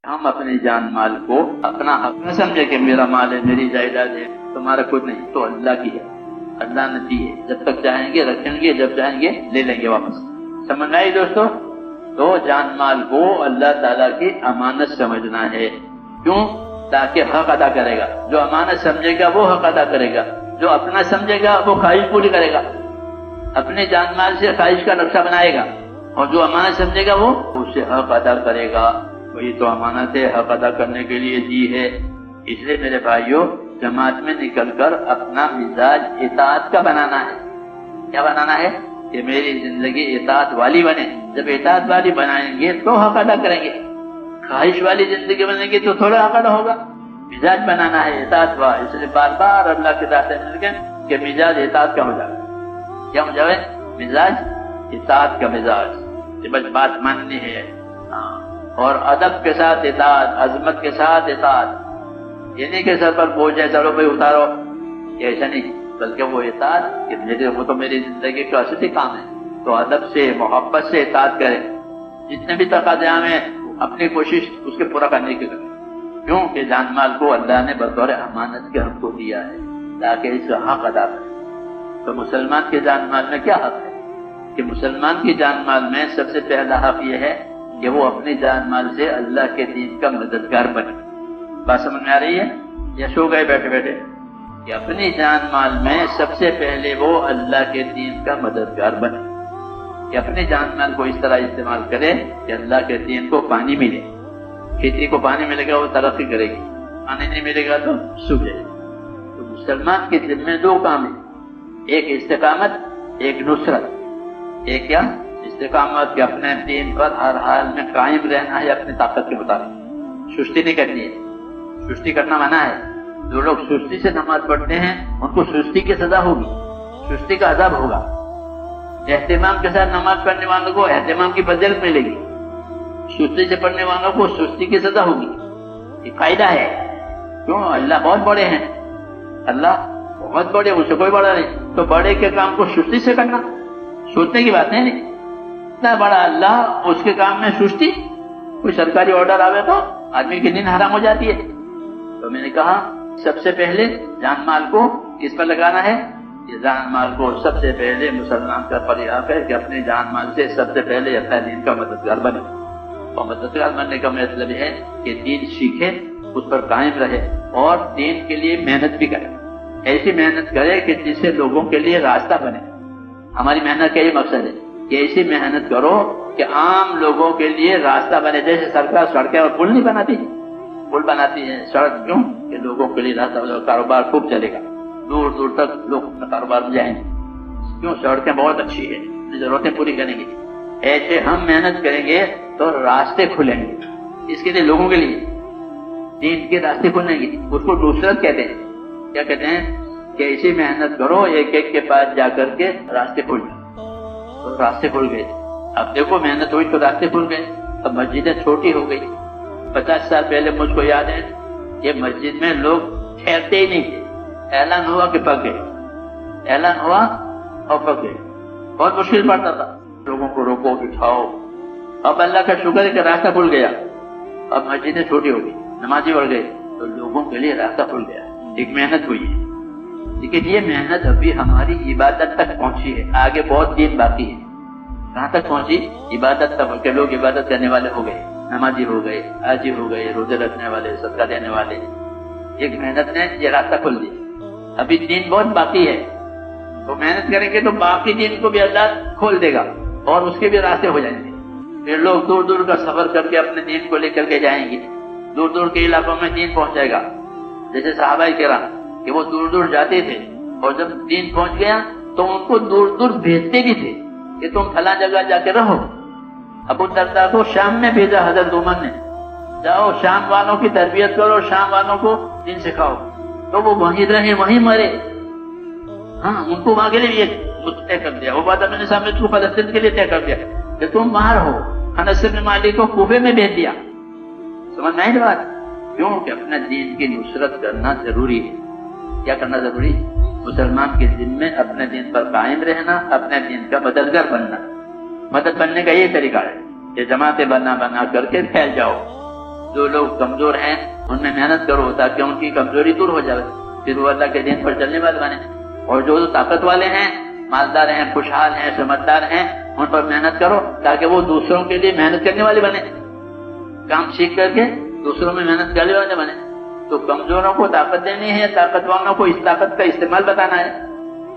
ہم اپنی جان مال کو اپنا حق نہ سمجھے کہ میرا مال ہے، میری جائیداد ہے، تمہارا خود نہیں، تو اللہ کی ہے، اللہ نے دی ہے، جب تک چاہیں گے رکھیں گے، جب چاہیں گے لے لیں گے واپس۔ سمجھ آئی دوستو؟ تو جان مال کو اللہ تعالیٰ کی امانت سمجھنا ہے۔ کیوں؟ تاکہ حق ادا کرے گا۔ جو امانت سمجھے گا وہ حق ادا کرے گا، جو اپنا سمجھے گا وہ خواہش پوری کرے گا، اپنے جان مال سے خواہش کا نقشہ بنائے گا، اور جو امانت سمجھے گا وہ اس سے حق ادا کرے گا۔ وہی تو امانت ہے، حق ادا کرنے کے لیے دی ہے۔ اس لیے میرے بھائیوں، جماعت میں نکل کر اپنا مزاج اطاعت کا بنانا ہے۔ کیا بنانا ہے؟ کہ میری زندگی اطاعت والی بنے۔ جب اطاعت والی بنائیں گے تو حق ادا کریں گے، خواہش والی زندگی بنے گی تو تھوڑا حق ادا ہوگا۔ مزاج بنانا ہے اطاعت والا، اس لیے بار بار اللہ کے ذات سے مل کے کہ مزاج اطاعت کا ہو جائے۔ کیا ہو جائے؟ مزاج اطاعت کا مزاج، یہ بس بات ماننی ہے، اور ادب کے ساتھ اطاعت، عظمت کے ساتھ اطاعت۔ یہ نہیں کہ سر پر بوجھ ہے چلو بھائی اتارو، یہ ایسا نہیں، بلکہ وہ اطاعت کہ وہ تو میری زندگی کا اصلی کام ہے، تو ادب سے محبت سے اطاعت کریں، جتنے بھی تقاضے ہیں اپنی کوشش اس کے پورا کرنے کی کریں۔ کیوں کہ جان مال کو اللہ نے بطور امانت کے ہم کو دیا ہے تاکہ اس کا حق ادا کریں۔ تو مسلمان کے جان مال میں کیا حق ہے؟ کہ مسلمان کی جان مال میں سب سے پہلا حق یہ ہے کہ وہ اپنی جان مال سے اللہ کے دین کا مددگار بنے۔ بات سمجھ میں آ رہی ہے یا سو گئے بیٹھے بیٹھے؟ کہ اپنی جان مال میں سب سے پہلے وہ اللہ کے دین کا مددگار بنے، کہ اپنی جان مال کو اس طرح استعمال کرے کہ اللہ کے دین کو پانی ملے۔ کھیتی کو پانی ملے گا وہ ترقی کرے گی، پانی نہیں ملے گا تو سوکھ جائے گی۔ تو مسلمان کے دل میں دو کام ہیں، ایک استقامت، ایک نصرت۔ ایک کیا؟ استقامت، کہ اپنے دین پر ہر حال میں قائم رہنا ہے اپنی طاقت کے مطابق، سستی نہیں کرنی ہے، سستی کرنا منع ہے۔ جو لوگ سستی سے نماز پڑھتے ہیں ان کو سستی کی سزا ہوگی، سستی کا عذاب ہوگا۔ اہتمام کے ساتھ نماز پڑھنے والوں کو اہتمام کی فضیلت ملے گی، سستی سے پڑھنے والوں کو سستی کی سزا ہوگی۔ یہ قاعدہ ہے۔ کیوں؟ اللہ بہت بڑے ہیں، اللہ بہت بڑے، اس سے کوئی بڑا نہیں، تو بڑے کے کام کو سستی سے کرنا سوچنے کی بات نہیں۔ اتنا بڑا اللہ، اس کے کام میں سستی؟ کوئی سرکاری آرڈر آوے تو آدمی کی نیند حرام ہو جاتی ہے۔ تو میں نے کہا سب سے پہلے جان مال کو کس پر لگانا ہے؟ یہ جان مال کو سب سے پہلے مسلمان کا فریضہ ہے کہ اپنے جان مال سے سب سے پہلے اپنے دین کا مددگار بنے۔ اور مددگار بننے کا مطلب ہے کہ دین سیکھے، اس پر قائم رہے، اور دین کے لیے محنت بھی کرے، ایسی محنت کرے کہ جس سے لوگوں کے لیے راستہ بنے۔ ہماری محنت کا یہ مقصد ہے کہ ایسی محنت کرو کہ عام لوگوں کے لیے راستہ بنے۔ جیسے سرکار سڑکیں اور پل نہیں بناتی، پل بناتی ہے سڑک، کیوں؟ کہ لوگوں کے لیے راستہ بنے، کاروبار خوب چلے گا، دور دور تک لوگ اپنا کاروبار میں جائیں گے۔ کیوں؟ سڑکیں بہت اچھی ہے، ضرورتیں پوری کریں گی۔ ایسے ہم محنت کریں گے تو راستے کھلیں گے، اس کے لیے لوگوں کے لیے دین کے راستے کھلیں گے۔ اس کو نصرت کہتے ہیں۔ کیا کہتے ہیں؟ کہ ایسی محنت کرو ایک ایک کے پاس جا کر کے راستے کھل جائیں۔ تو راستے کھل گئے، اب دیکھو محنت ہوئی تو راستے کھل گئے۔ اب مسجدیں چھوٹی ہو گئی۔ 50 سال پہلے مجھ کو یاد ہے کہ مسجد میں لوگ ٹھہرتے ہی نہیں تھے، اعلان ہوا کہ پک گئے، اعلان ہوا اور پک گئے، بہت مشکل پڑتا تھا لوگوں کو روکو بٹھاؤ۔ اب اللہ کا شکر ہے کہ راستہ کھل گیا، اب مسجدیں چھوٹی ہو گئی، نمازی بڑھ گئے، تو لوگوں کے لیے راستہ کھل گیا۔ ایک محنت ہوئی ہے، لیکن یہ محنت ابھی ہماری عبادت تک پہنچی ہے، آگے بہت دین باقی ہے۔ کہاں تک پہنچی؟ عبادت تک کہ لوگ عبادت کرنے والے ہو گئے، نمازی ہو گئے، حاجی ہو گئے، روزے رکھنے والے، صدقہ دینے والے۔ ایک محنت نے یہ راستہ کھول دیا، ابھی دین بہت باقی ہے، تو محنت کریں گے تو باقی دین کو بھی اللہ کھول دے گا اور اس کے بھی راستے ہو جائیں گے۔ پھر لوگ دور دور کا سفر کر کے اپنے دین کو لے کر کے جائیں گے، دور دور کے علاقوں میں دین پہنچ جائے گا۔ جیسے صحابہ کرام کہ وہ دور دور جاتے تھے، اور جب دین پہنچ گیا تو ان کو دور دور بھیجتے بھی تھے کہ تم فلاں جگہ جا کے رہو۔ ابو درداء کو شام میں بھیجا حضرت عمر نے، جاؤ شام والوں کی تربیت کرو، شام والوں کو دین سکھاؤ، تو وہ وہیں رہے وہیں مرے۔ ہاں، ان کو وہاں کے لیے طے کر دیا، عبادہ بن صامت کو فلسطین کے لیے طے کر دیا کہ تم باہر ہو۔ انس بن مالک کو کوفے میں بھیج دیا۔ سمجھ میں آئی بات؟ کیوں کہ اپنے دین کی نصرت کرنا ضروری ہے۔ کیا کرنا ضروری؟ مسلمان کے دین میں اپنے دین پر قائم رہنا، اپنے دین کا مددگار بننا۔ مدد بننے کا یہ طریقہ ہے کہ جماعتیں بنا کر کے پھیل جاؤ، جو لوگ کمزور ہیں ان میں محنت کرو تاکہ ان کی کمزوری دور ہو جائے، پھر وہ اللہ کے دین پر چلنے والے بنے۔ اور جو طاقت والے ہیں، مالدار ہیں، خوشحال ہیں، سمجھدار ہیں، ان پر محنت کرو تاکہ وہ دوسروں کے لیے محنت کرنے والے بنے، کام سیکھ کر کے دوسروں میں محنت کرنے والے بنے۔ تو کمزوروں کو طاقت دینی ہے، طاقت والوں کو اس طاقت کا استعمال بتانا ہے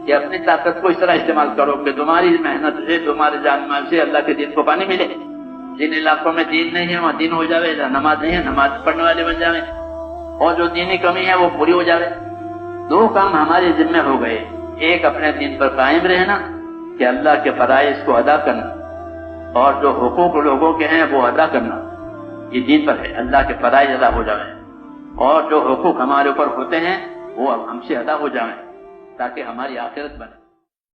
کہ اپنی طاقت کو اس طرح استعمال کرو کہ تمہاری محنت سے، تمہارے جان مال سے اللہ کے دین کو پانی ملے۔ جن علاقوں میں دین نہیں ہے وہاں دین ہو جاوے، جہاں نماز نہیں ہے نماز پڑھنے والے بن جاوے، اور جو دینی کمی ہے وہ پوری ہو جاوے۔ دو کام ہمارے ذمہ ہو گئے، ایک اپنے دین پر قائم رہنا کہ اللہ کے فرائض کو ادا کرنا، اور جو حقوق لوگوں کے ہیں وہ ادا کرنا، یہ دین پر ہے، اللہ کے فرائض ادا ہو جائیں، اور جو حقوق ہمارے اوپر ہوتے ہیں وہ اب ہم سے ادا ہو جائیں تاکہ ہماری آخرت بنے۔